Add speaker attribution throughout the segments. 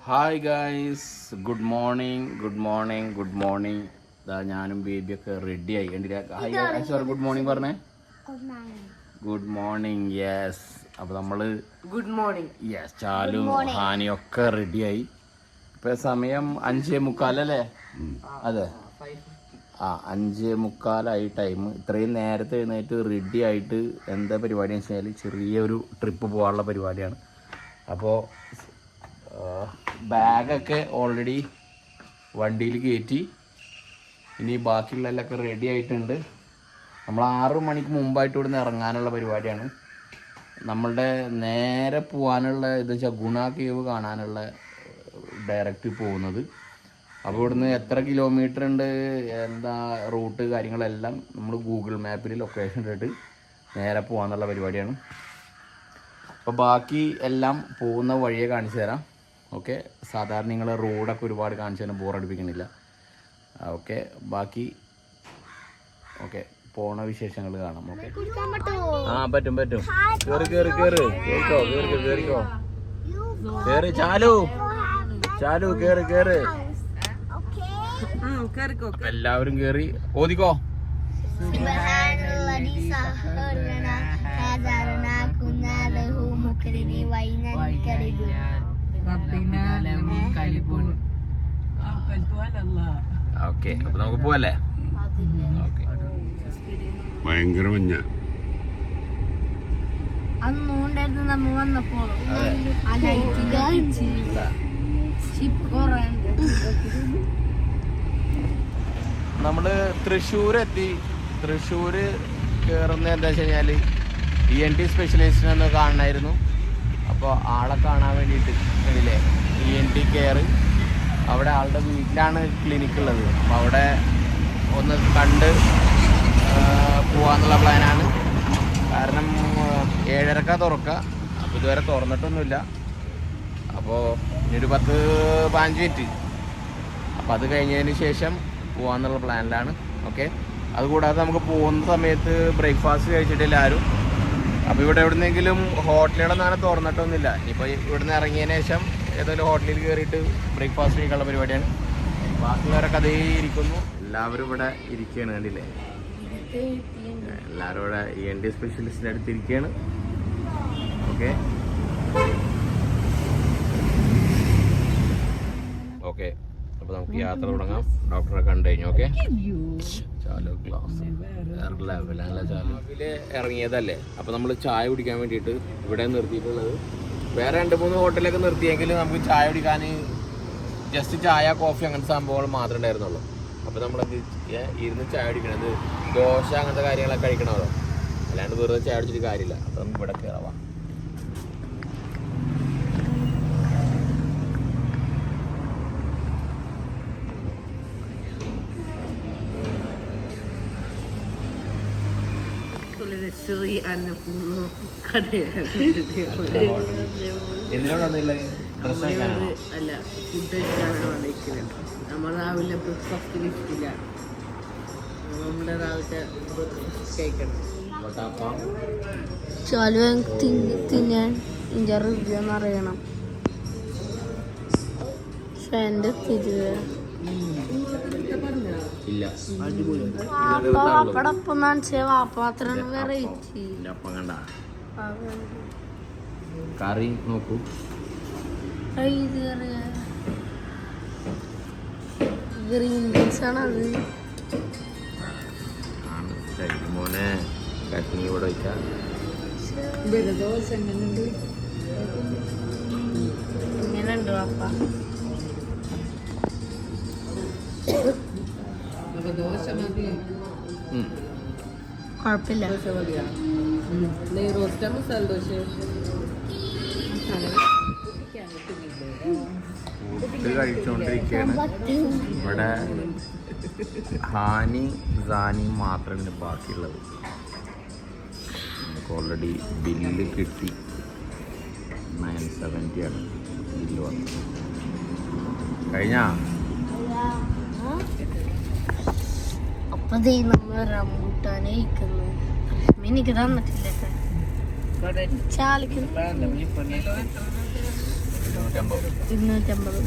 Speaker 1: Hi guys, good morning. ഇതാ ഞാനും ബേബിയൊക്കെ ready ആയി. ഹായ് സോറി, ഗുഡ് മോർണിംഗ് പറഞ്ഞേ. Good morning. യെസ്, അപ്പോൾ നമ്മൾ
Speaker 2: ഗുഡ് മോർണിംഗ്.
Speaker 1: യെസ്, ചാലും ഹാനിയൊക്കെ റെഡിയായി. ഇപ്പം സമയം 5:45 അല്ലേ? അതെ, 5:45 ടൈം. ഇത്രയും നേരത്തെ എഴുന്നേറ്റ് റെഡി ആയിട്ട് എന്താ പരിപാടി എന്ന് വെച്ചാൽ ചെറിയൊരു ട്രിപ്പ് പോകാനുള്ള പരിപാടിയാണ്. അപ്പോൾ ബാഗൊക്കെ ഓൾറെഡി വണ്ടിയിൽ കയറ്റി. ഇനി ബാക്കിയുള്ളതൊക്കെ റെഡി ആയിട്ടുണ്ട്. നമ്മൾ 6 മണിക്ക് മുമ്പായിട്ട് ഇവിടുന്ന് ഇറങ്ങാനുള്ള പരിപാടിയാണ്. നമ്മളുടെ നേരെ പോകാനുള്ള ഇത് വെച്ചാൽ ഗുണ കേവ് കാണാനുള്ള ഡയറക്റ്റ് പോകുന്നത്. അപ്പോൾ ഇവിടുന്ന് എത്ര കിലോമീറ്റർ ഉണ്ട്, എന്താ റൂട്ട്, കാര്യങ്ങളെല്ലാം നമ്മൾ ഗൂഗിൾ മാപ്പിൽ ലൊക്കേഷൻ ഇട്ടിട്ട് നേരെ പോകാനുള്ള പരിപാടിയാണ്. അപ്പോൾ ബാക്കി എല്ലാം പോകുന്ന വഴിയെ കാണിച്ചു തരാം. ഓക്കെ, സാധാരണ നിങ്ങൾ റോഡൊക്കെ ഒരുപാട് കാണിച്ചു തരാൻ ബോറടിപ്പിക്കണില്ല. ഓക്കെ, ബാക്കി ഓക്കെ പോണ വിശേഷങ്ങൾ കാണാം. ഓക്കെ, പറ്റും. കേറി ചാലു കേറ്. എല്ലാവരും കേറി ഓദിക്കോ. ഓക്കെ, അപ്പൊ നമുക്ക് പോവല്ലേ? ഓക്കെ,
Speaker 3: ഭയങ്കര മഞ്ഞ.
Speaker 4: അന്നുണ്ടായിരുന്നു നമ്മ വന്നപ്പോ.
Speaker 1: നമ്മള് തൃശ്ശൂരെത്തി. തൃശ്ശൂര് കയറുന്നത് എന്താ വെച്ച് കഴിഞ്ഞാൽ ENT സ്പെഷ്യലിസ്റ്റിനെ ഒന്ന് കാണണമായിരുന്നു. അപ്പോൾ ആളെ കാണാൻ വേണ്ടിയിട്ട് ഇതിലെ ENT കെയർ, അവിടെ ആളുടെ വീട്ടിലാണ് ക്ലിനിക്കുള്ളത്. അപ്പോൾ അവിടെ ഒന്ന് കണ്ട് പോകാന്നുള്ള പ്ലാനാണ്. കാരണം 7:30 തുറക്കുക. അപ്പോൾ ഇതുവരെ തുറന്നിട്ടൊന്നുമില്ല. അപ്പോൾ ഇനിയൊരു 10-15 മിനിറ്റ്, അപ്പോൾ അത് കഴിഞ്ഞതിന് ശേഷം പോകാന്നുള്ള പ്ലാനിലാണ്. ഓക്കെ, അതുകൂടാതെ നമുക്ക് പോകുന്ന സമയത്ത് ബ്രേക്ക്ഫാസ്റ്റ് കഴിച്ചിട്ടില്ല ആരും. അപ്പോൾ ഇവിടെ എവിടുന്നെങ്കിലും ഹോട്ടലുകളൊന്നും തുറന്നിട്ടൊന്നുമില്ല. ഇപ്പോൾ ഇവിടുന്ന് ഇറങ്ങിയതിന് ശേഷം ഏതെങ്കിലും ഹോട്ടലിൽ കയറിയിട്ട് ബ്രേക്ക്ഫാസ്റ്റ് കഴിക്കാനുള്ള പരിപാടിയാണ്. ബാക്കിയുള്ളവരൊക്കെ അതേ ഇരിക്കുന്നു. എല്ലാവരും ഇവിടെ ഇരിക്കുകയാണ്, കണ്ടില്ലേ? എല്ലാവരും ഇവിടെ ENT സ്പെഷ്യലിസ്റ്റിൻ്റെ അടുത്ത് ഇരിക്കുകയാണ്. ഓക്കെ ഓക്കെ, അപ്പോൾ നമുക്ക് യാത്ര തുടങ്ങാം. ഡോക്ടറെ കണ്ടു കഴിഞ്ഞു. ഓക്കെ, ചാലു ക്ലാസ് വേറെ ലെവലല്ല. ചാലുവിൽ ഇറങ്ങിയതല്ലേ, അപ്പോൾ നമ്മൾ ചായ കുടിക്കാൻ വേണ്ടിയിട്ട് ഇവിടെ നിർത്തിയിട്ടുള്ളത്. വേറെ 2-3 ഹോട്ടലൊക്കെ നിർത്തിയെങ്കിൽ നമുക്ക് ചായ കുടിക്കാൻ ജസ്റ്റ് ചായ, കോഫി അങ്ങനത്തെ സംഭവങ്ങൾ മാത്രമേ ഉണ്ടായിരുന്നുള്ളൂ. അപ്പോൾ നമ്മളത് ഇരുന്ന് ചായ കുടിക്കണത്, ദോശ അങ്ങനത്തെ കാര്യങ്ങളൊക്കെ കഴിക്കണമല്ലോ, അല്ലാണ്ട് വെറുതെ ചായ കുടിച്ചിട്ട് കാര്യമില്ല. അപ്പോൾ നമുക്ക് ഇവിടെ കയറാം.
Speaker 2: അല്ല, ഫുഡ് കഴിക്കാനാണ് വന്നിരിക്കുന്നത്. നമ്മൾ രാവിലെ ബ്രേക്ക്ഫാസ്റ്റ് കിട്ടില്ല. നമ്മുടെ രാവിലത്തെ ബ്രേക്ക്ഫാസ്റ്റ് കഴിക്കണം.
Speaker 4: തിന്നാൻ ഇന്റെ റിവ്യൂ ഒന്ന് അറിയണം. Front വാപ്പടൊപ്പം വാപ്പാത്രാണ് variety.
Speaker 1: കറി നോക്കൂ.
Speaker 4: ഗ്രീൻ ബീൻസ് ആണ് അത്.
Speaker 1: മോനെ ചട്നി ഇവിടെ വെച്ചാൽ
Speaker 2: ദോശ
Speaker 4: എങ്ങനെയുണ്ട് വാപ്പ?
Speaker 2: ദോശ മതി,
Speaker 4: കുഴപ്പമില്ല.
Speaker 2: ദോശ മതിയാ. റോസ്റ്റ മസാല ദോശ
Speaker 1: ഫുഡ് കഴിച്ചുകൊണ്ടിരിക്കുകയാണ്. ഇവിടെ ഹാനി സാനി മാത്രമേ ബാക്കിയുള്ളത്. നമുക്ക് ഓൾറെഡി ബില്ല് കിട്ടി. 970 ആണ് ബില്ല് വന്നത്. കഴിഞ്ഞാ
Speaker 4: അപ്പൊ നമ്മൾ റംബൂട്ടാനെ കഴിക്കുന്നു. എനിക്ക് തന്നിട്ടില്ല. ചാലിക്കുന്നു 250.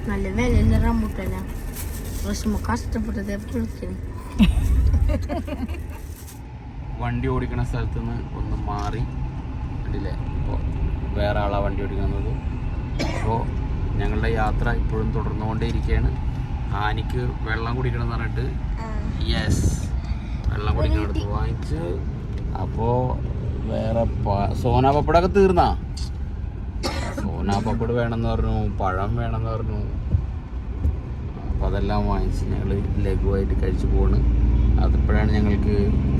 Speaker 4: നല്ല വിലയുള്ള റംബൂട്ടാനാ. റസ്മ കഷ്ടപ്പെട്ടത് വിളിക്കണേ.
Speaker 1: വണ്ടി ഓടിക്കുന്ന സ്ഥലത്ത് നിന്ന് ഒന്ന് മാറി കണ്ടില്ലേ, ഇപ്പോൾ വേറെ ആളാ വണ്ടി ഓടിക്കുന്നത്. അപ്പോൾ ഞങ്ങളുടെ യാത്ര ഇപ്പോഴും തുടർന്നുകൊണ്ടേയിരിക്കുകയാണ്. ആനിക്ക് വെള്ളം കുടിക്കണം എന്ന് പറഞ്ഞിട്ട് യെസ് വെള്ളം കുടിക്കണം എടുത്ത് വാങ്ങിച്ച്. അപ്പോൾ വേറെ സോനാ പപ്പടൊക്കെ തീർന്നാ? സോനാ പപ്പട് വേണമെന്ന് പറഞ്ഞു, പഴം വേണമെന്ന് പറഞ്ഞു. അപ്പോൾ അതെല്ലാം വാങ്ങിച്ച് ഞങ്ങൾ ലഘുവായിട്ട് കഴിച്ച് പോണ്. അതിപ്പോഴാണ് ഞങ്ങൾക്ക്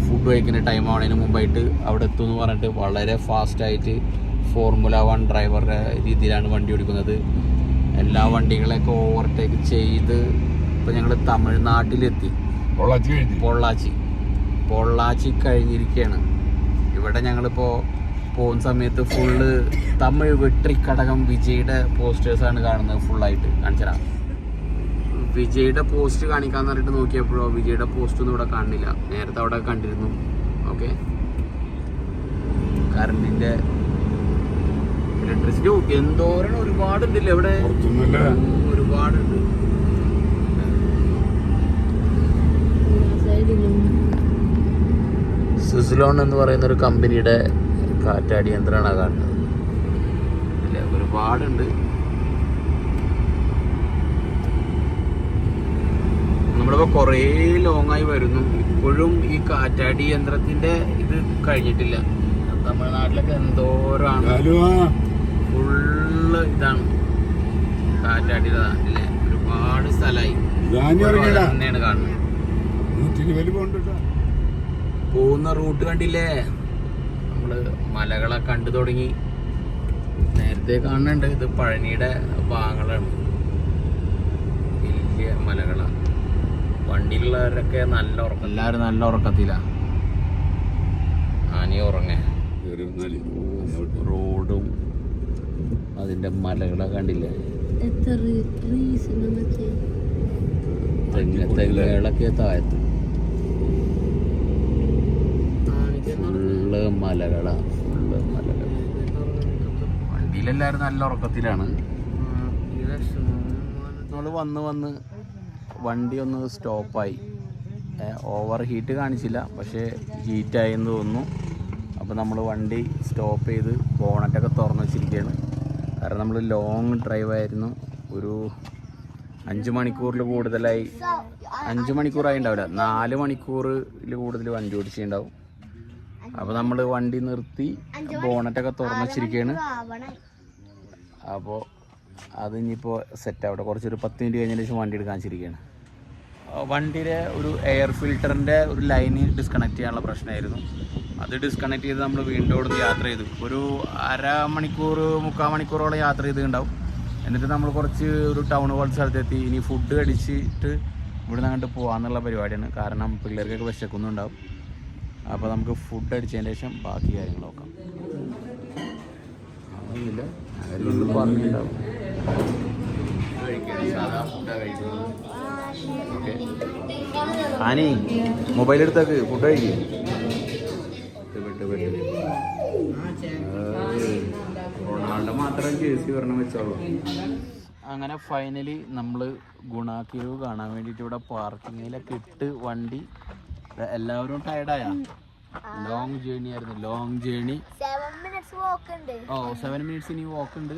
Speaker 1: ഫുഡ് കഴിക്കുന്ന ടൈം ആവുന്നതിന് മുമ്പായിട്ട് അവിടെ എത്തുമെന്ന് പറഞ്ഞിട്ട് വളരെ ഫാസ്റ്റായിട്ട് ഫോർമുല 1 ഡ്രൈവറുടെ രീതിയിലാണ് വണ്ടി ഓടിക്കുന്നത്. എല്ലാ വണ്ടികളെയൊക്കെ ഓവർടേക്ക് ചെയ്ത് ഇപ്പോൾ ഞങ്ങൾ തമിഴ്നാട്ടിലെത്തി. പൊള്ളാച്ചി കഴിഞ്ഞിരിക്കുകയാണ്. ഇവിടെ ഞങ്ങളിപ്പോൾ പോകുന്ന സമയത്ത് ഫുള്ള് തമിഴ് വെട്രിക്കടകം വിജയുടെ പോസ്റ്റേഴ്സാണ് കാണുന്നത്. ഫുള്ളായിട്ട് കാണിച്ചരാ. വിജയുടെ പോസ്റ്റ് കാണിക്കാന്ന് പറഞ്ഞിട്ട് നോക്കിയപ്പോഴോ വിജയുടെ പോസ്റ്റ് ഒന്നും ഇവിടെ കാണുന്നില്ല. നേരത്തെ അവിടെ കണ്ടിരുന്നു. ഓക്കെ, കറണ്ടിന്റെ ഇലക്ട്രിസിറ്റി എന്തോരം ഒരുപാടുണ്ടല്ലേ ഇവിടെ, ഒരുപാടുണ്ട്. സ്വിസ്ലോൺ എന്ന് പറയുന്ന ഒരു കമ്പനിയുടെ കാറ്റാടി യന്ത്രമാണ് കാണുന്നത്. അല്ലേ, ഒരുപാടുണ്ട്. നമ്മളിപ്പോൾ കുറേ ലോങ്ങായി വരുന്നു. ഇപ്പോഴും ഈ കാറ്റാടി യന്ത്രത്തിന്റെ ഇത് കഴിഞ്ഞിട്ടില്ല. തമിഴ്നാട്ടിലൊക്കെ എന്തോരാണ്, ഫുള്ള് ഇതാണ് കാറ്റാടി അല്ലേ. ഒരുപാട് സ്ഥലമായി തന്നെയാണ് കാണുന്നത്. പോകുന്ന റൂട്ട് കണ്ടില്ലേ, നമ്മള് മലകളെ കണ്ടു തുടങ്ങി. നേരത്തെ കാണുന്നുണ്ട്, ഇത് പഴനിയുടെ ഭാഗങ്ങളാണ്, വലിയ മലകളാണ്. വണ്ടിയിലുള്ളവരൊക്കെ നല്ല ഉറക്കം, എല്ലാവരും നല്ല ഉറക്കത്തില്ല. ആനി ഉറങ്ങ. റോഡും അതിന്റെ മലകളെ കണ്ടില്ലേ, തെങ്ങുകളൊക്കെ താഴത്ത് ഫുള്ള് മലകളാണ്, ഫുള്ള് മലകൾ. വണ്ടിയിലെല്ലാവരും നല്ല ഉറക്കത്തിലാണ്. നമ്മൾ വന്ന് വണ്ടി ഒന്ന് സ്റ്റോപ്പായി. ഓവർ ഹീറ്റ് കാണിച്ചില്ല, പക്ഷേ ഹീറ്റായി എന്ന് തോന്നുന്നു. അപ്പോൾ നമ്മൾ വണ്ടി സ്റ്റോപ്പ് ചെയ്ത് ബോണറ്റൊക്കെ തുറന്ന് വെച്ചിരിക്കുകയാണ്. കാരണം നമ്മൾ ലോങ് ഡ്രൈവ് ആയിരുന്നു. ഒരു 5 മണിക്കൂറിൽ കൂടുതലായി, 5 മണിക്കൂറായി ഉണ്ടാവില്ല, 4 മണിക്കൂറിൽ കൂടുതൽ വണ്ടി ഓടിച്ചിട്ടുണ്ടാവും. അപ്പോൾ നമ്മൾ വണ്ടി നിർത്തി ബോണറ്റൊക്കെ തുറന്ന് വെച്ചിരിക്കുകയാണ്. അപ്പോൾ അത് ഇനിയിപ്പോൾ സെറ്റ് ആവട്ടെ. കുറച്ചൊരു 10 മിനിറ്റ് കഴിഞ്ഞതിന് ശേഷം വണ്ടി എടുക്കാൻ വെച്ചിരിക്കുകയാണ്. വണ്ടിയുടെ ഒരു എയർ ഫിൽറ്ററിൻ്റെ ഒരു ലൈന് ഡിസ്കണക്ട് ചെയ്യാനുള്ള പ്രശ്നമായിരുന്നു. അത് ഡിസ്കണക്ട് ചെയ്ത് നമ്മൾ വീണ്ടും അവിടെ യാത്ര ചെയ്തു. ഒരു 1/2 മണിക്കൂർ 3/4 മണിക്കൂറോളം യാത്ര ചെയ്തിട്ടുണ്ടാവും. എന്നിട്ട് നമ്മൾ കുറച്ച് ഒരു ടൗൺ പോലത്തെ സ്ഥലത്തെത്തി. ഇനി ഫുഡ് കഴിച്ചിട്ട് ഇവിടെ നിന്ന് അങ്ങോട്ട് പോകാമെന്നുള്ള പരിപാടിയാണ്. കാരണം പിള്ളേർക്കൊക്കെ വിശക്കുന്നുണ്ടാവും. അപ്പോൾ നമുക്ക് ഫുഡ് അടിച്ചതിന് ശേഷം ബാക്കി കാര്യങ്ങൾ നോക്കാം. ഒന്നുമില്ല, ആരെങ്കിലും പറഞ്ഞിട്ടുണ്ടാവും. സാധാ ഫുഡാണ് കഴിക്കുന്നത്. ഓക്കെ, ആനി മൊബൈൽ എടുത്തേക്ക്, ഫുഡ് കഴിക്കും. റൊണാൾഡോ മാത്രം ജേഴ്സി പറഞ്ഞ വെച്ചോളൂ. അങ്ങനെ ഫൈനലി നമ്മൾ ഗുണാക്കേവ് കാണാൻ വേണ്ടിയിട്ട് ഇവിടെ പാർക്കിങ്ങിലൊക്കെ ഇട്ട് വണ്ടി. എല്ലാവരും ടയർഡായ ലോങ് ജേർണി ആയിരുന്നു. Long journey. 7 മിനിറ്റ്സ് ഇനി വാക്ക് ഉണ്ട്.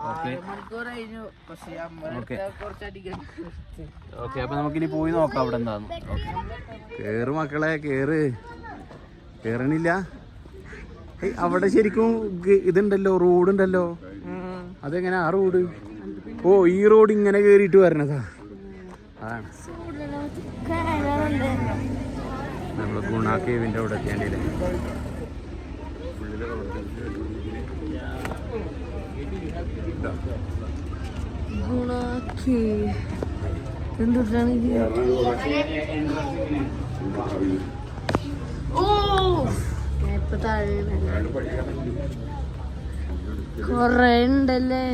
Speaker 1: ഓക്കെ ഓക്കെ, അപ്പൊ നമുക്കിനി പോയി നോക്കാം അവിടെ എന്താന്ന്. കേറ് മക്കളെ, കേറണില്ല. അവിടെ ശരിക്കും ഇതുണ്ടല്ലോ, റോഡുണ്ടല്ലോ. അതെങ്ങനെ ആ റോഡ്? ഓ, ഈ റോഡ് ഇങ്ങനെ കേറിയിട്ട് വരണതാ. അതാണ് നമ്മള് ഗുണാക്കേവിന്റെ അവിടെ എത്തിയാണ്ടേ.
Speaker 4: എന്തുട്ടാണ് ഇപ്പൊ താഴെ കൊറേ ഉണ്ടല്ലേ.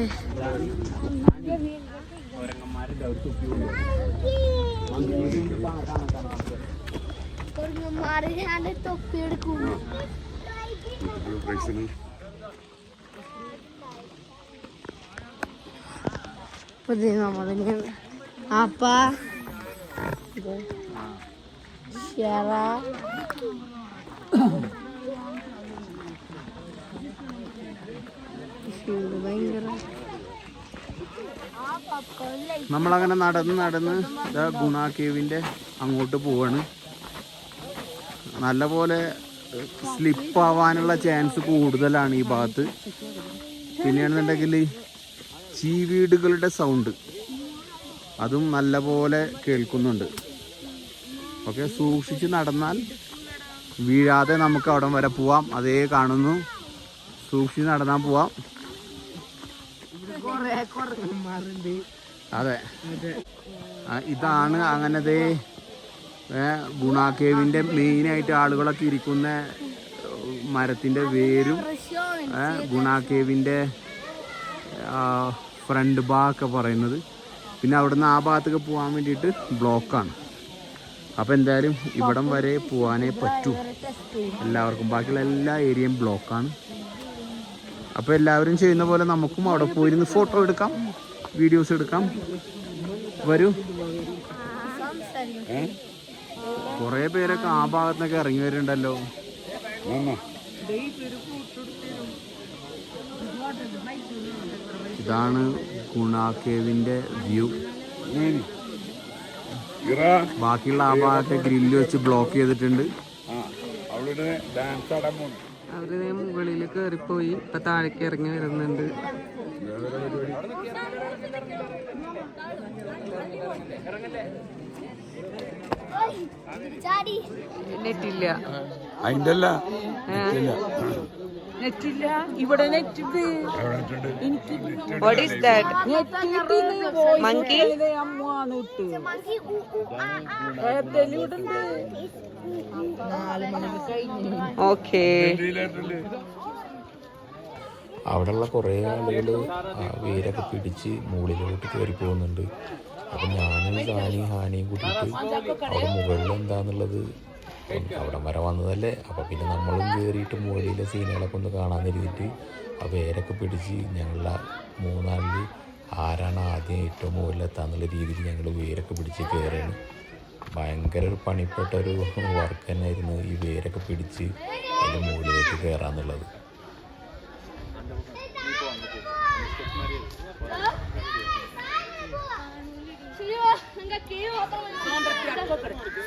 Speaker 4: തൊപ്പിയെടുക്കും. പുതിയ നമ്മളിങ്ങനെ അപ്പ ഷെറ ഭയങ്കര
Speaker 1: നമ്മളങ്ങനെ നടന്ന് ഗുണ കേവിൻ്റെ അങ്ങോട്ട് പോവാണ്. നല്ലപോലെ സ്ലിപ്പ് ആവാനുള്ള ചാൻസ് കൂടുതലാണ് ഈ ഭാഗത്ത്. പിന്നെയാണെന്നുണ്ടെങ്കിൽ ചീവീടുകളുടെ സൗണ്ട് അതും നല്ലപോലെ കേൾക്കുന്നുണ്ട്. ഓക്കെ, സൂക്ഷിച്ച് നടന്നാൽ വീഴാതെ നമുക്ക് അവിടം വരെ പോവാം. അതേ കാണുന്നു, സൂക്ഷിച്ച് നടന്നാൽ പോവാം. അതെ, ഇതാണ് അങ്ങനത്തെ ഗുണ കേവിൻ്റെ മെയിനായിട്ട് ആളുകളൊക്കെ ഇരിക്കുന്ന മരത്തിൻ്റെ വേരും ഗുണ കേവിൻ്റെ ഫ്രണ്ട് ഭാഗമൊക്കെ പറയുന്നത്. പിന്നെ അവിടുന്ന് ആ ഭാഗത്തേക്ക് പോകാൻ വേണ്ടിയിട്ട് ബ്ലോക്കാണ്. അപ്പോൾ എന്തായാലും ഇവിടം വരെ പോകാനേ പറ്റൂ എല്ലാവർക്കും. ബാക്കിയുള്ള എല്ലാ ഏരിയയും ബ്ലോക്കാണ്. അപ്പോൾ എല്ലാവരും ചെയ്യുന്ന പോലെ നമുക്കും അവിടെ പോയിരുന്ന് ഫോട്ടോ എടുക്കാം, വീഡിയോസ് എടുക്കാം. വരൂ. കുറേ പേരൊക്കെ ആ ഭാഗത്തുനിന്നൊക്കെ ഇറങ്ങി വരുന്നുണ്ടല്ലോ. ഇതാണ് ഗുണ കേവിൻ്റെ വ്യൂ. ബാക്കിയുള്ള ആ ഭാഗത്തെ ഗ്രില്ല് വെച്ച് ബ്ലോക്ക് ചെയ്തിട്ടുണ്ട്.
Speaker 2: അവര് മുകളിൽ കയറിപ്പോയി, ഇപ്പൊ താഴേക്ക് ഇറങ്ങി വരുന്നുണ്ട്. നെറ്റില്ല, നെറ്റില്ല ഇവിടെ. നെറ്റ് എനിക്ക് what is that? Monkey okay.
Speaker 1: അവിടെയുള്ള കുറേ ആളുകൾ വേരൊക്കെ പിടിച്ച് മുകളിലോട്ട് കയറി പോകുന്നുണ്ട്. അപ്പം ഞാനും സാനിയും ഹാനിയും കൂട്ടിയിട്ട് അവിടെ മുകളിൽ എന്താണെന്നുള്ളത്, അവിടെ വരെ വന്നതല്ലേ, അപ്പോൾ പിന്നെ നമ്മളും കയറിയിട്ട് മുകളിലെ സീനുകളൊക്കെ ഒന്ന് കാണാൻ കരുതിയിട്ട് ആ വേരൊക്കെ പിടിച്ച് ഞങ്ങളുടെ മൂന്നാളിൽ ആരാണ് ആദ്യം ഏറ്റവും മുകളിലെത്താന്നുള്ള രീതിയിൽ ഞങ്ങൾ വേരൊക്കെ പിടിച്ച് കയറുകയാണ്. ഭയങ്കര ഒരു പണിപ്പെട്ട ഒരു വർക്ക് തന്നെയായിരുന്നു ഈ വേരൊക്കെ പിടിച്ച് അതിൻ്റെ മുകളിലേക്ക് കയറാന്നുള്ളത്.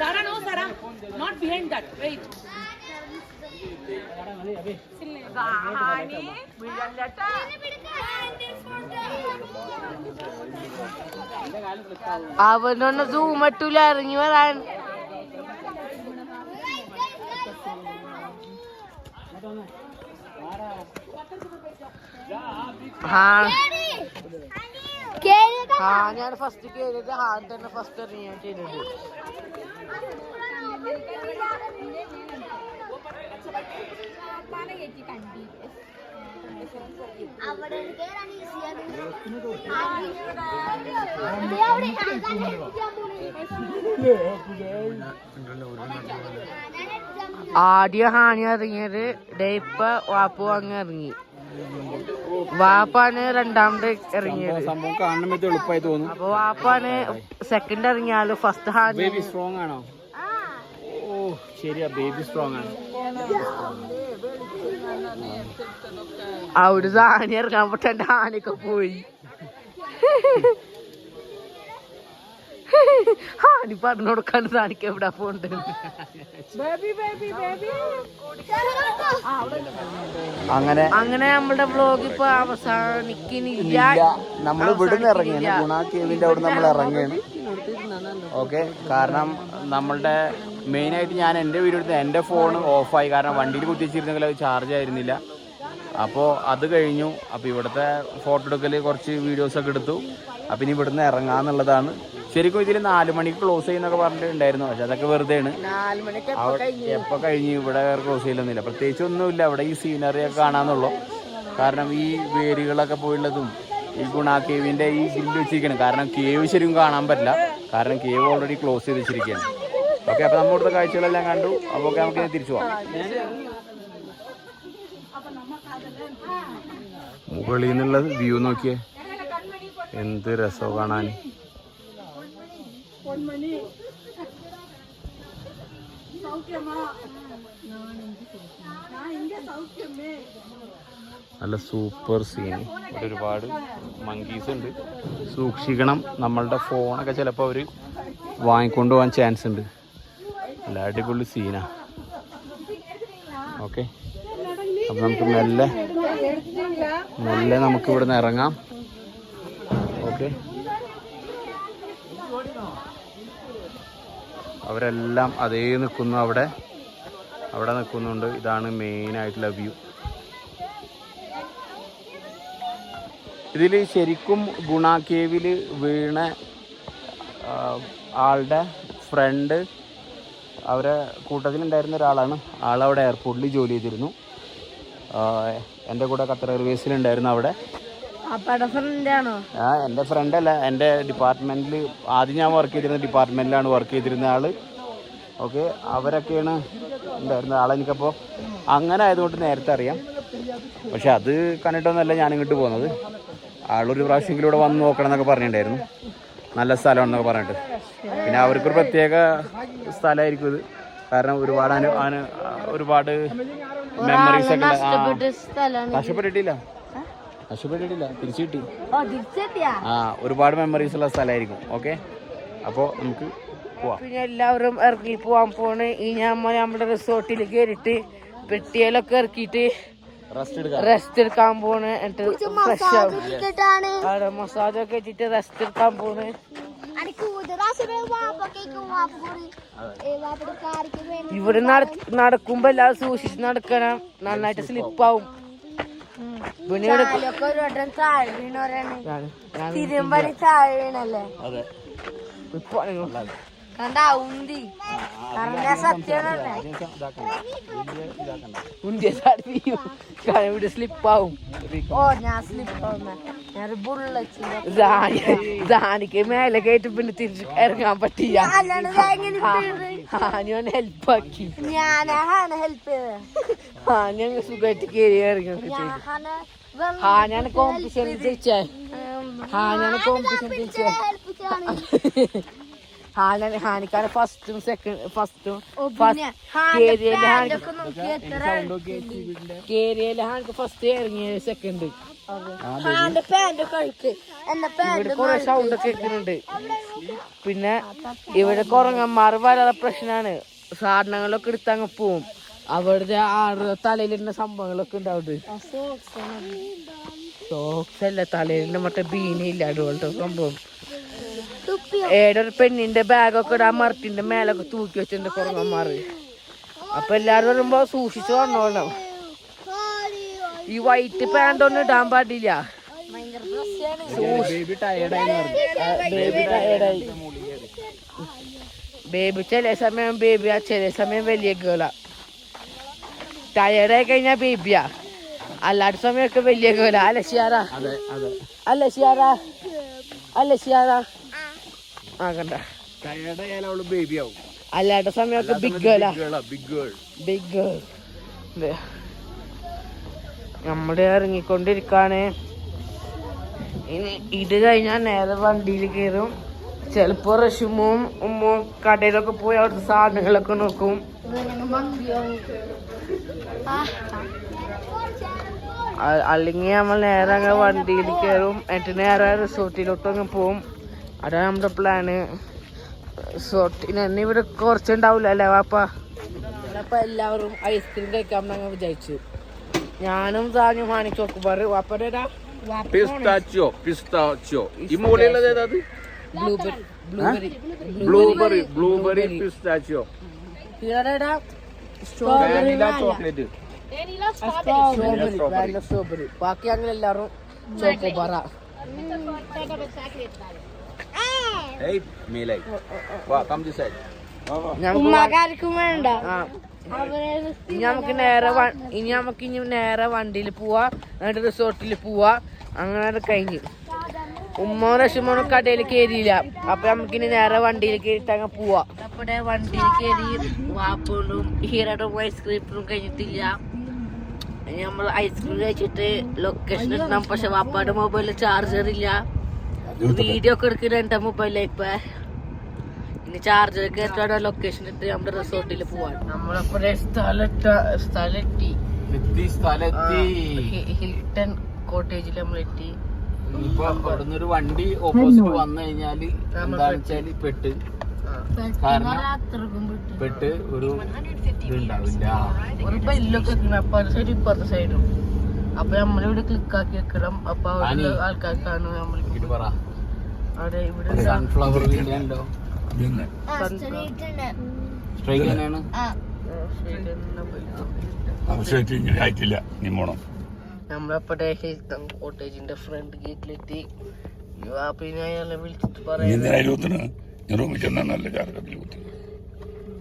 Speaker 5: Sara, no, Sara. Not behind that. Wait.
Speaker 4: അവനൊന്ന് സൂം ഇട്ടൂല ഇറങ്ങി വരാൻ. ഞാൻ ഫസ്റ്റ് കേറിയത് ഹാൻ തന്നെ ഫസ്റ്റ് ഇറങ്ങി ചെയ്തത്. ആദ്യം ഹാനി ഇറങ്ങിയത്, ഇപ്പ വാപ്പു അങ്ങ് ഇറങ്ങി. വാപ്പാണ് രണ്ടാമത് ഇറങ്ങിയത്.
Speaker 1: സംഭവം കാണാൻ പറ്റി എളുപ്പമായി തോന്നുന്നു.
Speaker 4: അപ്പൊ വാപ്പാണ് സെക്കൻഡ് ഇറങ്ങിയാലും ഫസ്റ്റ് ഹാനി.
Speaker 1: ബേബി സ്ട്രോങ് ആണോ? ഓ ശരിയാ, ബേബി സ്ട്രോങ് ആണ്.
Speaker 4: അവിടെ സാനി ഇറങ്ങാൻ പറ്റ ഹാനിയൊക്കെ പോയി. ഹാനി പറഞ്ഞു കൊടുക്കാൻ സാനിക്ക് എവിടെ പോണ്ട്. അങ്ങനെ നമ്മുടെ വ്ലോഗ് ഇപ്പൊ അവസാനിക്കുന്നില്ല.
Speaker 1: നമ്മൾ ഇവിടുന്ന് ഇറങ്ങിയാണ്, ഗുണ കേവിന്റെ അവിടെ നമ്മൾ ഇറങ്ങിയാണ്. ഓക്കെ, കാരണം നമ്മളുടെ മെയിനായിട്ട് ഞാൻ എൻ്റെ വീഡിയോ എടുത്ത് എൻ്റെ ഫോൺ ഓഫായി. കാരണം വണ്ടിയിൽ കുത്തിച്ചിരുന്നെങ്കിൽ അത് ചാർജ് ആയിരുന്നില്ല. അപ്പോൾ അത് കഴിഞ്ഞു. അപ്പോൾ ഇവിടുത്തെ ഫോട്ടോ എടുക്കൽ കുറച്ച് വീഡിയോസൊക്കെ എടുത്തു. അപ്പം ഇനി ഇവിടുന്ന് ഇറങ്ങാന്നുള്ളതാണ്. ശരിക്കും ഇതിൽ 4 മണിക്ക് ക്ലോസ് ചെയ്യുന്നൊക്കെ പറഞ്ഞിട്ടുണ്ടായിരുന്നു, പക്ഷെ അതൊക്കെ വെറുതെയാണ്. എപ്പോൾ കഴിഞ്ഞ് ഇവിടെ ക്ലോസ് ചെയ്യലൊന്നുമില്ല, പ്രത്യേകിച്ച് ഒന്നുമില്ല. അവിടെ ഈ സീനറി ഒക്കെ കാണാമെന്നുള്ളൂ. കാരണം ഈ വേരുകളൊക്കെ പോയുള്ളതും ഈ ഗുണ കേവിൻ്റെ ഈ ഗ്രില്ല് വെച്ചിരിക്കണം. കാരണം കേവ് ശരിക്കും കാണാൻ പറ്റില്ല, കാരണം കേവ് ഓൾറെഡി ക്ലോസ് ചെയ്ത് വെച്ചിരിക്കുകയാണ്. ഓക്കെ, അപ്പോൾ നമ്മൾ ഇവിടുത്തെ കാഴ്ചകളെല്ലാം കണ്ടു. അപ്പോൾ ഓക്കെ, നമുക്ക് തിരിച്ചു പോകാം. മുകളിൽ നിന്നുള്ള വ്യൂ നോക്കിയേ, എന്ത് രസോ കാണാൻ. നല്ല സൂപ്പർ സീൻ. ഇവിടെ ഒരുപാട് മങ്കീസ് ഉണ്ട്. സൂക്ഷിക്കണം, നമ്മളുടെ ഫോണൊക്കെ ചിലപ്പോൾ അവർ വാങ്ങിക്കൊണ്ട് പോകാൻ ചാൻസ് ഉണ്ട്. നല്ല അടിപൊളി സീനാ. ഓക്കെ, അപ്പം നമുക്ക് മെല്ലെ നമുക്ക് ഇവിടെ നിന്ന് ഇറങ്ങാം. ഓക്കെ, അവരെല്ലാം അതേ നിൽക്കുന്നു, അവിടെ നിൽക്കുന്നുണ്ട്. ഇതാണ് മെയിനായിട്ടുള്ള വ്യൂ. ഇതിൽ ശരിക്കും ഗുണ കേവിൽ വീണ ആളുടെ ഫ്രണ്ട് അവരെ കൂട്ടത്തിലുണ്ടായിരുന്ന ഒരാളാണ്. ആളവിടെ എയർപോർട്ടിൽ ജോലി ചെയ്തിരുന്നു. എൻ്റെ കൂടെ ഖത്തർ എയർവേസിലുണ്ടായിരുന്നു അവിടെ. എൻ്റെ ഫ്രണ്ടല്ല, എൻ്റെ ഡിപ്പാർട്ട്മെൻറ്റിൽ ആദ്യം ഞാൻ വർക്ക് ചെയ്തിരുന്ന ഡിപ്പാർട്ട്മെൻറ്റിലാണ് വർക്ക് ചെയ്തിരുന്ന ആൾ. ഓക്കെ, അവരൊക്കെയാണ് ഉണ്ടായിരുന്ന ആളെനിക്കപ്പോൾ അങ്ങനെ ആയതുകൊണ്ട് നേരത്തെ അറിയാം. പക്ഷെ അത് കണ്ടിട്ടൊന്നുമല്ല ഞാൻ ഇങ്ങോട്ട് പോകുന്നത്. ആളൊരു പ്രാവശ്യമെങ്കിലും ഇവിടെ വന്ന് നോക്കണം എന്നൊക്കെ പറഞ്ഞിട്ടുണ്ടായിരുന്നു. നല്ല സ്ഥലമാണെന്നൊക്കെ പറഞ്ഞിട്ട്. പിന്നെ അവർക്കൊരു പ്രത്യേക സ്ഥലമായിരിക്കും ഇത്. കാരണം ഒരുപാട് മെമ്മറീസ് ഒക്കെ. നഷ്ടപ്പെട്ടിട്ടില്ല, തിരിച്ചു കിട്ടി. ഒരുപാട് മെമ്മറീസ് ഉള്ള സ്ഥലമായിരിക്കും. ഓക്കെ, അപ്പോൾ നമുക്ക് പോവാം.
Speaker 4: പിന്നെ എല്ലാവരും ഇറങ്ങി പോവാൻ പോണ്. ഈ നമ്മുടെ റിസോർട്ടിൽ കയറിയിട്ട് പെട്ടിയിലൊക്കെ ഇറക്കിയിട്ട് റെസ്റ്റ് എടുക്കാൻ പോണ്. എന്നിട്ട് ഫ്രഷ് ആവും. അവിടെ മസാജ് ഒക്കെ വെച്ചിട്ട് റെസ്റ്റ് എടുക്കാൻ പോണ്. ഇവിടെ നടക്കുമ്പോ എല്ലാവരും സൂക്ഷിച്ച് നടക്കണം, നന്നായിട്ട് സ്ലിപ്പാവും. പിന്നെ സ്ലിപ്പാവും. ദാനിക്ക് മേലെ കയറ്റി പിന്നെ തിരിച്ച് ഇറങ്ങാൻ പറ്റില്ല. ഞാൻ ഹെൽപ്പാക്കി. ഞങ്ങൾ സുഖമായിട്ട് കയറി ഇറങ്ങി. ഞാൻ കോമ്പറ്റീഷൻ ജയിച്ചേ. ഹാനിക്കാരെ ഫസ്റ്റും കേരിയല് ഹാനിക്ക് ഫസ്റ്റ് ഇറങ്ങിയ സെക്കൻഡ്. ഇവിടെ കുറെ സൗണ്ട് കേൾക്കുന്നുണ്ട്. പിന്നെ ഇവിടെ കുറങ്ങന്മാർ വളരെ പ്രശ്നമാണ്. സാധനങ്ങളൊക്കെ എടുത്തങ്ങ് പോവും. അവിടുത്തെ തലയിലിരുന്ന സംഭവങ്ങളൊക്കെ ഉണ്ടാവും. സോക്സ് അല്ല, തലയിലിന്റെ മറ്റേ ബീനയില്ല, അതുപോലത്തെ സംഭവം. ഏതൊരു പെണ്ണിന്റെ ബാഗൊക്കെ ഇടാൻ മരത്തിന്റെ മേലൊക്കെ തൂക്കി വെച്ചിട്ടുണ്ട് കുറങ്ങന്മാർ. അപ്പൊ എല്ലാരും വരുമ്പോ സൂക്ഷിച്ചു വന്നോളണം. ഈ വൈറ്റ് പാന്റ് ഒന്നും ഇടാൻ പാടില്ല. ബേബി ചില സമയം ബേബിയാ, ചില സമയം വലിയ ഗേളാ. ടയർഡായി കഴിഞ്ഞാ ബേബിയാ, അല്ലാത്ത സമയമൊക്കെ വലിയ ഗേളാ. അല്ല ഷിയാറ ആകണ്ട. അല്ലാത്ത സമയമൊക്കെ ബിഗ് ഗേളാ. Big girl. നമ്മുടെ ഇറങ്ങിക്കൊണ്ടിരിക്കാണ്. ഇനി ഇത് കഴിഞ്ഞാൽ നേരെ വണ്ടിയിൽ കയറും. ചിലപ്പോ റഷുമും ഉമ്മും കടയിലൊക്കെ പോയി അവിടുത്തെ സാധനങ്ങളൊക്കെ നോക്കും. അല്ലെങ്കിൽ നമ്മൾ നേരെ അങ്ങ് വണ്ടിയിൽ കയറും. എന്നിട്ട് നേരെ റിസോർട്ടിലോട്ടങ്ങ് പോവും. അതാണ് നമ്മുടെ പ്ലാന്. റിസോർട്ടിന് തന്നെ ഇവിടെ കുറച്ചുണ്ടാവില്ല അല്ലേ വാപ്പ? അപ്പൊ എല്ലാവരും ഐസ്ക്രീം കഴിക്കാൻ അങ്ങ് വിചാരിച്ചു. ഞാനും സാധനം ഹാനി ചോക്കുപാറ്. വാപ്പയുടെ സ്ട്രോബെറി. ബാക്കി അങ്ങനെ എല്ലാവരും ചോക്കോബാറ. ഇനി നേരെ വണ്ടിയിൽ പോവാ, എന്നിട്ട് റിസോർട്ടിൽ പോവാ. അങ്ങനെ കഴിഞ്ഞു. ഉമ്മോ രഷുമോനും കടയിൽ കയറിയില്ല. അപ്പൊ നമുക്കിനി നേരെ വണ്ടിയിൽ കയറിയിട്ട് അങ്ങ് പോവാ. നമ്മുടെ വണ്ടിയിൽ കയറി വാപ്പോണ്ടും ഹീറോടും ഐസ്ക്രീമും കഴിഞ്ഞിട്ടില്ല. നമ്മൾ ഐസ്ക്രീം കഴിച്ചിട്ട് ലൊക്കേഷൻ ഇടണം. പക്ഷെ വാപ്പാടെ മൊബൈലിൽ ചാർജർ ഇല്ല. വീഡിയോ ഒക്കെ എടുക്കുന്ന എന്റെ മൊബൈലിൽ ഇപ്പൊ ഇനി ചാർജർ കയറ്റാണ് ലൊക്കേഷൻ ഇട്ട് നമ്മുടെ റിസോർട്ടിൽ പോവാൻ. നമ്മളപ്പോ സ്ഥലത്തി ഹിൽട്ടൺ കോട്ടേജിൽ നമ്മളെത്തി.
Speaker 1: ഇപ്പൊ അവിടുന്ന് ഒരു വണ്ടി ഓപ്പോസിറ്റ് വന്നു കഴിഞ്ഞാല് എന്താന്ന് വെച്ചാല് പെട്ട് ഒരു ഇതുണ്ടാവില്ല.
Speaker 4: ഒരു ബെല്ലൊക്കെ അപ്പുറത്തെ സൈഡ് ഇപ്പുറത്തെ സൈഡും. അപ്പൊ നമ്മളിവിടെ ക്ലിക്ക് ആക്കി വെക്കണം. അപ്പൊ അവിടെ ആൾക്കാർക്കാണ് നമ്മൾ അവിടെ ഇവിടെ
Speaker 1: സൺഫ്ലവർ ഉണ്ടോ
Speaker 4: നമ്മളപ്പടെ ഹിൽട്ടൺ കോട്ടേജിന്റെ ഫ്രണ്ട് ഗേറ്റിലെത്തി. പിന്നെ അയാളെ വിളിച്ചിട്ട് പറയാം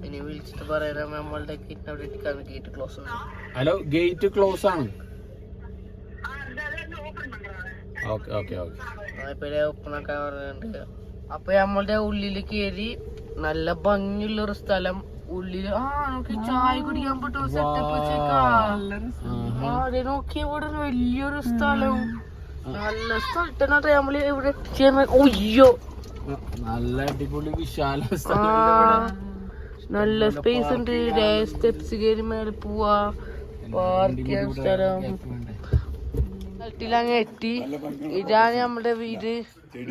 Speaker 4: ഇനി വിളിച്ചിട്ട് പറയാം നമ്മളുടെ ഗേറ്റ് അവിടെ ഇരിക്കാണ്. ഗേറ്റ് ക്ലോസ് ആണ്.
Speaker 1: ഹലോ, ഗേറ്റ് ക്ലോസ് ആണ്. Okay okay okay.
Speaker 4: ഓപ്പൺ ആക്കാൻ പറഞ്ഞിട്ടുണ്ട്. അപ്പൊ നമ്മളുടെ ഉള്ളില് കേറി നല്ല ഭംഗിയുള്ളൊരു സ്ഥലം. ഉള്ളില് നമുക്ക് ചായ കുടിക്കാൻ പറ്റും. സെറ്റപ്പ് നോക്കി ഇവിടെ വലിയൊരു സ്ഥലം. നല്ല സ്ഥലത്താണ് നമ്മള് ഇവിടെ ഒയ്യോ
Speaker 1: നല്ല അടിപൊളി വിശാല
Speaker 4: നല്ല സ്പേസ് ഉണ്ട്. സ്റ്റെപ്സ് കയറി മേലെ പോവാ. പാർക്ക് ചെയ്യാൻ സ്ഥലം. അങ്ങ് എത്തി. ഇതാണ് നമ്മുടെ വീട്.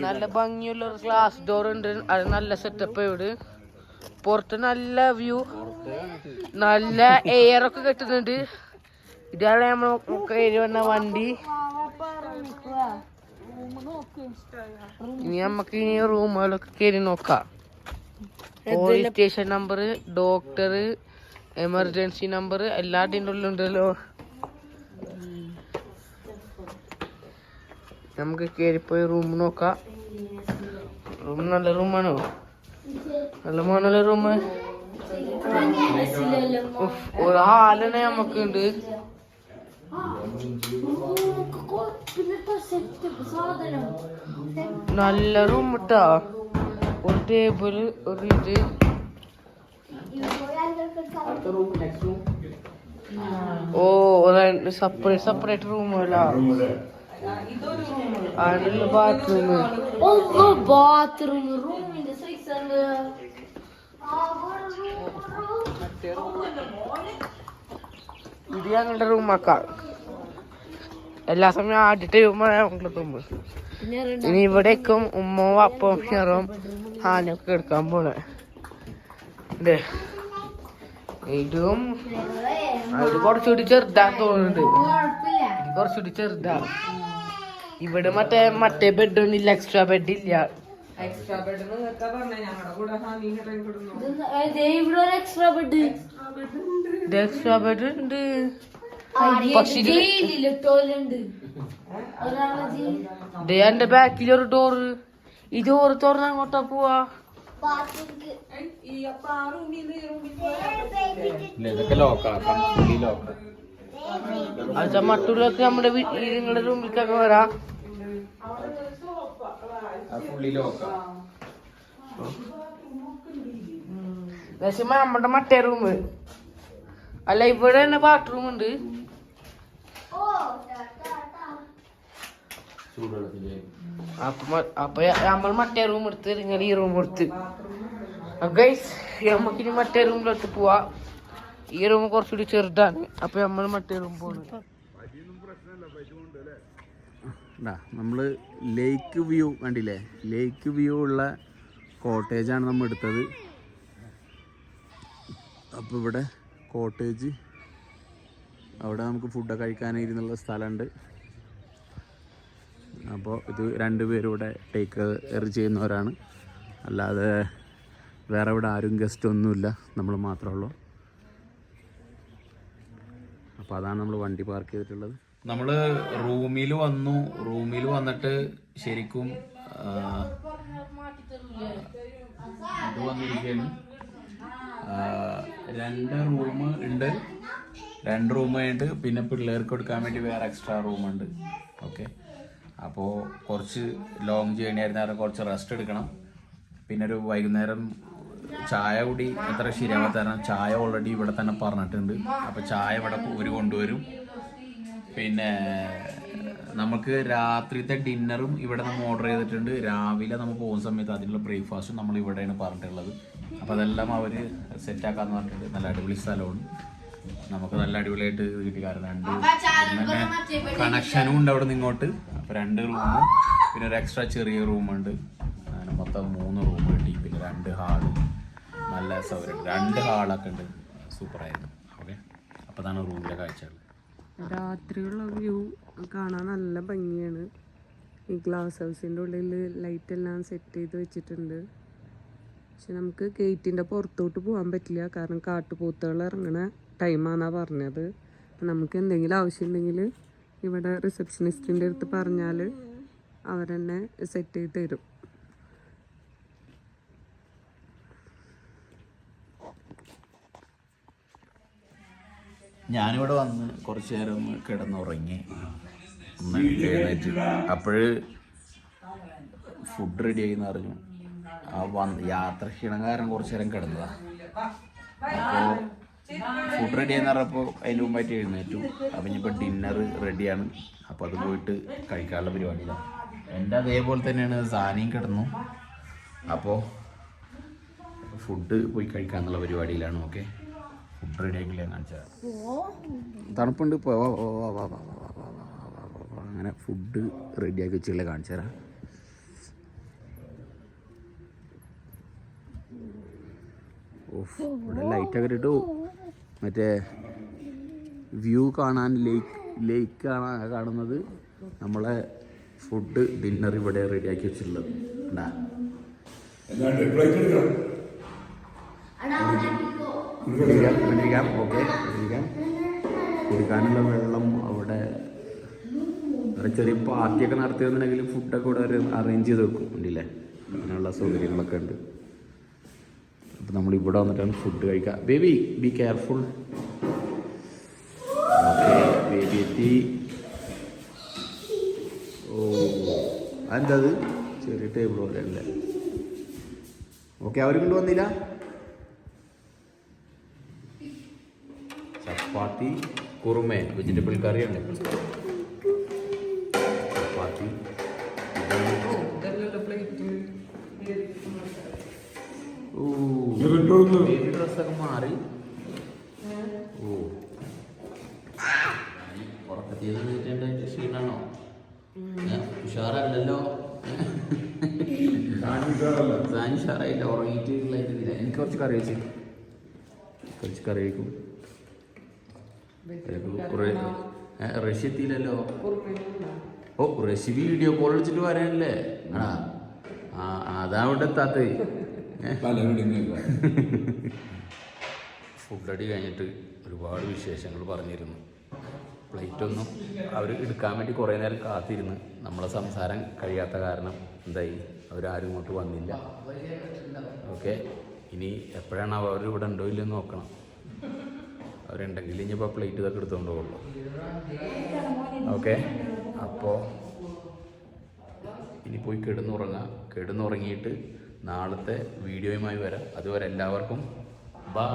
Speaker 4: നല്ല ഭംഗിയുള്ള ഒരു ഗ്ലാസ് ഡോർ ഉണ്ട്. അത് നല്ല സെറ്റപ്പ്. ഇവിടെ പുറത്ത് നല്ല വ്യൂ, നല്ല എയർ ഒക്കെ കിട്ടുന്നുണ്ട്. ഇതാണ് നമ്മൾ കയറി വന്ന വണ്ടി. ഇനി നമുക്ക് ഇനി റൂമുകളൊക്കെ കയറി നോക്കാം. Police station number, doctor, emergency number എല്ലാത്തിൻ്റെ ഉള്ളിലുണ്ടല്ലോ. നമുക്ക് കയറിപ്പോയി റൂം നോക്കാം. റൂം നല്ല റൂമാണോ? നല്ല മോനല്ല റൂം. ഒരു ഹാലന്നെ നമുക്ക് ഉണ്ട്. നല്ല റൂം ഇട്ടാ. ഒരു ടേബിള്, ഒരു ഇത്. ഓ സെപ്പറേറ്റ് റൂമല്ല. ബാത്റൂം റൂമിന്റെ സൈസ് ഇത് ഞങ്ങളുടെ റൂമാക്കാം. എല്ലാ സമയം ആദ്യത്തെ റൂമാണ് റൂം. ഇനി ഇവിടേക്കും ഉമ്മവും അപ്പവും ഹെറും ഹാനൊക്കെ എടുക്കാൻ പോണേ. ഇതും അത് കുറച്ചുകൂടി ചെറുതാ തോന്നുന്നുണ്ട്. ഇത് കുറച്ചുകൂടി ചെറുതാ. ഇവിടെ മറ്റേ ബെഡ് ഒന്നുമില്ല. എക്സ്ട്രാ ബെഡ് ഇല്ല.
Speaker 2: എക്സ്ട്രാ ബെഡ് ഞങ്ങളുടെ കൂടെ
Speaker 4: എക്സ്ട്രാ ബെഡ് ഉണ്ട്. എന്റെ ബാക്കിലൊരു ഡോറ്. ഈ ഡോറ് തുറന്ന് അങ്ങോട്ടാ പോവാ. മറ്റുള്ളവർക്ക് നമ്മുടെ നിങ്ങളുടെ റൂമിലേക്കൊക്കെ വരാം. നമ്മുടെ മറ്റേ റൂം അല്ല, ഇവിടെ തന്നെ ബാത്റൂം ഉണ്ട്. അപ്പൊ നമ്മൾ മറ്റേ റൂം എടുത്ത് നിങ്ങൾ ഈ റൂം എടുത്ത് ഗൈസ് നമുക്കിനി മറ്റേ റൂമിലോട്ട് പോവാ. ഈ റൂം കുറച്ചുകൂടി ചെറുതാണ്. അപ്പൊ നമ്മൾ മറ്റേ റൂം പോകുന്നു.
Speaker 1: നമ്മള് ലേക്ക് വ്യൂ കണ്ടില്ലേ? ലേക്ക് വ്യൂ ഉള്ള കോട്ടേജാണ് നമ്മൾ എടുത്തത്. അപ്പോൾ ഇവിടെ കോട്ടേജ്, അവിടെ നമുക്ക് ഫുഡൊക്കെ കഴിക്കാനിരുന്നുള്ള സ്ഥലമുണ്ട്. അപ്പോൾ ഇത് രണ്ടുപേരും ഇവിടെ ടേക്ക് കെയർ ചെയ്യുന്നവരാണ്. അല്ലാതെ വേറെ ഇവിടെ ആരും ഗസ്റ്റ് ഒന്നുമില്ല, നമ്മൾ മാത്രമേ ഉള്ളൂ. അപ്പോൾ അതാണ് നമ്മൾ വണ്ടി പാർക്ക് ചെയ്തിട്ടുള്ളത്. നമ്മൾ റൂമിൽ വന്നു. റൂമിൽ വന്നിട്ട് ശരിക്കും ഇത് വന്നിരിക്കുകയാണ്. 2 റൂം ഉണ്ട്. 2 റൂമുണ്ട്. പിന്നെ പിള്ളേർക്ക് കൊടുക്കാൻ വേണ്ടി വേറെ എക്സ്ട്രാ റൂമുണ്ട്. ഓക്കെ, അപ്പോൾ കുറച്ച് ലോങ് ജേണി ആയിരുന്നു. കുറച്ച് റെസ്റ്റ് എടുക്കണം. പിന്നെ ഒരു വൈകുന്നേരം ചായ കൂടി അത്ര ശരിയാവാത്ത കാരണം ചായ ഓൾറെഡി ഇവിടെ തന്നെ പറഞ്ഞിട്ടുണ്ട്. അപ്പോൾ ചായ ഇവിടെ ഒരു കൊണ്ടുവരും. പിന്നെ നമുക്ക് രാത്രിത്തെ ഡിന്നറും ഇവിടെ നമ്മൾ ഓർഡർ ചെയ്തിട്ടുണ്ട്. രാവിലെ നമ്മൾ പോകുന്ന സമയത്ത് അതിനുള്ള ബ്രേക്ക്ഫാസ്റ്റും നമ്മൾ ഇവിടെയാണ് പറഞ്ഞിട്ടുള്ളത്. അപ്പോൾ അതെല്ലാം അവർ സെറ്റാക്കാന്ന് പറഞ്ഞിട്ടുണ്ട്. നല്ല അടിപൊളി സ്ഥലമാണ്, നമുക്ക് നല്ല അടിപൊളിയായിട്ട് കിട്ടി. കാരണം കണക്ഷനും ഉണ്ട് അവിടെ നിന്ന് ഇങ്ങോട്ട്. അപ്പോൾ 2 റൂമും പിന്നെ ഒരു എക്സ്ട്രാ ചെറിയ റൂമുണ്ട്. അങ്ങനെ മൊത്തം 3 റൂം കിട്ടി. പിന്നെ 2 ഹാള്, നല്ല സൗകര്യം, 2 ഹാളൊക്കെ ഉണ്ട്. സൂപ്പറായിരുന്നു. ഓക്കെ, അപ്പോൾ അതാണ് റൂമിലെ കാഴ്ചകൾ.
Speaker 2: രാത്രിയുള്ള വ്യൂ കാണാൻ നല്ല ഭംഗിയാണ്. ഈ ഗ്ലാസ് ഹൗസിൻ്റെ ഉള്ളിൽ ലൈറ്റ് എല്ലാം സെറ്റ് ചെയ്ത് വെച്ചിട്ടുണ്ട്. പക്ഷെ നമുക്ക് ഗേറ്റിൻ്റെ പുറത്തോട്ട് പോകാൻ പറ്റില്ല, കാരണം കാട്ടുപോത്തുകൾ ഇറങ്ങണ ടൈമാണെന്നാണ് പറഞ്ഞത്. അപ്പം നമുക്ക് എന്തെങ്കിലും ആവശ്യമുണ്ടെങ്കിൽ ഇവിടെ റിസപ്ഷനിസ്റ്റിൻ്റെ അടുത്ത് പറഞ്ഞാൽ അവരെന്നെ സെറ്റ് ചെയ്ത് തരും.
Speaker 1: ഞാനിവിടെ വന്ന് കുറച്ച് നേരം ഒന്ന് കിടന്നുറങ്ങി, ഒന്ന് എഴുന്നേറ്റ്. അപ്പോഴ് ഫുഡ് റെഡി ആയിന്ന് അറിഞ്ഞു. യാത്ര ക്ഷീണം കാരണം കുറച്ച് നേരം കിടന്നതാ. അപ്പോൾ ഫുഡ് റെഡി ആയെന്ന് പറഞ്ഞപ്പോൾ അതിന് മുമ്പായിട്ട് എഴുന്നേറ്റു. അപ്പം ഇനിയിപ്പോൾ ഡിന്നർ റെഡിയാണ്. അപ്പോൾ അത് പോയിട്ട് കഴിക്കാനുള്ള പരിപാടിയിലാണ്. എൻ്റെ അതേപോലെ തന്നെയാണ്, സാനിയും കിടന്നു. അപ്പോൾ ഫുഡ് പോയി കഴിക്കാന്നുള്ള പരിപാടിയിലാണ്. ഓക്കെ, ഫുഡ് റെഡി ആക്കില്ല കാണിച്ചാൽ തണുപ്പുണ്ട്. ഇപ്പോൾ അങ്ങനെ ഫുഡ് റെഡിയാക്കി വെച്ചില്ല, കാണിച്ചു തരാം. ഓഫ്, ഇവിടെ ലൈറ്റൊക്കെ ഇട്ടു. മറ്റേ വ്യൂ കാണാൻ ലേക്ക് കാണുന്നത്. നമ്മളെ ഫുഡ് ഡിന്നർ ഇവിടെ റെഡിയാക്കി വെച്ചിട്ടുള്ളത്. ഓക്കെ, കുടിക്കാനുള്ള വെള്ളം അവിടെ ചെറിയ പാർട്ടിയൊക്കെ നടത്തിയെന്നുണ്ടെങ്കിൽ ഫുഡൊക്കെ ഇവിടെ അറേഞ്ച് ചെയ്ത് വെക്കും. ഉണ്ടല്ലേ, അങ്ങനെയുള്ള സൗകര്യങ്ങളൊക്കെ ഉണ്ട്. അപ്പം നമ്മളിവിടെ വന്നിട്ടാണ് ഫുഡ് കഴിക്കുക. Baby be careful. Okay, baby എത്തി. ഓ, അതെന്താ അത് ചെറിയ ടേബിൾ പോലെ അല്ലേ? ഓക്കെ, അവർ കൊണ്ട് വന്നില്ല. ചപ്പാത്തി, കുറുമേ, വെജിറ്റബിൾ കറി ഉണ്ട്. ചപ്പാത്തി, ബേബി ഡ്രസ്സൊക്കെ മാറി. ഓ, ഉറക്കത്തിൽ നീട്ടേണ്ട ക്ഷീണാണോ? ഉഷാറല്ലല്ലോ. സാനി ഉഷാറായില്ല, ഉറങ്ങിയിട്ടുള്ളതില്ല. എനിക്ക് കുറച്ച് കറി വെച്ച് കഴിക്കും. റഷ്യ എത്തിയില്ലല്ലോ. ഓ, റഷ്യ വീഡിയോ കോൾ വിളിച്ചിട്ട് വരാനല്ലേ? അതാ അവിടെ എത്താത്ത. ഫുഡ് അടി കഴിഞ്ഞിട്ട് ഒരുപാട് വിശേഷങ്ങൾ പറഞ്ഞിരുന്നു. പ്ലേറ്റൊന്നും അവർ എടുക്കാൻ വേണ്ടി കുറേ നേരം കാത്തിരുന്ന്. നമ്മളെ സംസാരം കഴിയാത്ത കാരണം എന്തായി, അവരാരും ഇങ്ങോട്ട് വന്നില്ല. ഓക്കെ, ഇനി എപ്പോഴാണ് അവർ ഇവിടെ ഉണ്ടോ ഇല്ലെന്ന് നോക്കണം. അവരുണ്ടെങ്കിൽ ഇനിയിപ്പോൾ പ്ലേറ്റ് ഇതൊക്കെ എടുത്തുകൊണ്ട് പോകുള്ളൂ. ഓക്കെ, അപ്പോൾ ഇനി പോയി കിടന്നുറങ്ങിയിട്ട് നാളത്തെ വീഡിയോയുമായി വരാം. അതുവരെ എല്ലാവർക്കും ബൈ.